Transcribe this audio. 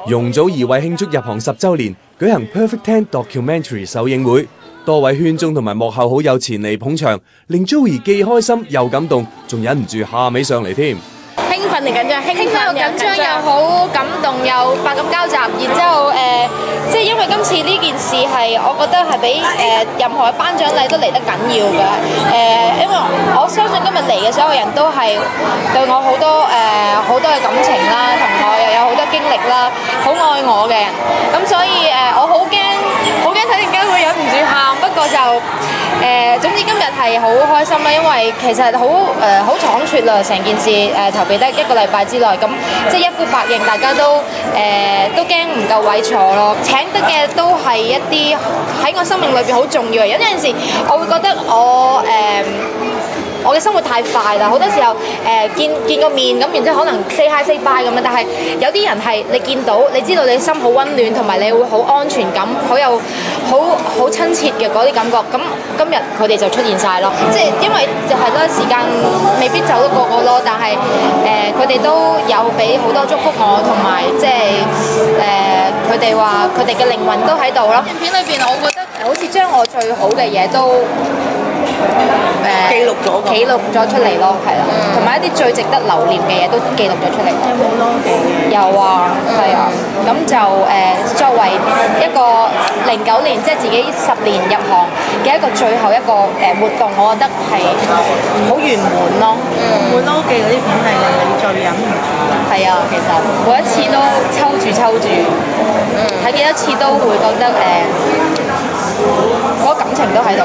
容祖兒為慶祝入行10週年，舉行 Perfect 10 Documentary 首映會，多位圈中同埋幕後好友前嚟捧場，令 Joey 既開心又感動，仲忍唔住喊起上嚟添。興奮定緊張？興奮又緊張又好感動又百感交集，然之後即係因為今次呢件事係我覺得係比任何嘅頒獎禮都嚟得緊要嘅。因為我相信今日嚟嘅所有人都係對我好多嘅感情啦，同我又有好多經歷啦，好愛我嘅人。咁所以我好驚睇陣間會忍唔住喊，不過就總之今日係好開心啦，因為其實好倉促啦，成件事籌備得1個禮拜之內，咁即係一呼百應，大家都驚唔夠位坐咯。請得嘅都係一啲喺我生命裏邊好重要嘅人。有陣時我會覺得我嘅生活太快啦，好多時候見個面咁，然之後可能 say hi say bye 咁樣，但係有啲人係你見到，你知道你心好溫暖，同埋你會好安全感，好親切嘅嗰啲感覺。咁今日佢哋就出現晒咯，即係因為就係啦，時間未必走得個個咯，但係佢哋都有俾好多祝福我，同埋即係佢哋話佢哋嘅靈魂都喺度咯。片裏邊我覺得好似將我最好嘅嘢都記錄咗出嚟咯，係啦，同埋一啲最值得留念嘅嘢都記錄咗出嚟。有冇咯？有啊，係啊，咁就作為一個09年，即係自己10年入行嘅一個最後一個活動，我覺得係好圓滿咯。會咯記嗰啲片係令你最忍唔住。係啊，其實每一次都抽住，睇幾多次都會覺得嗰個感情都喺度。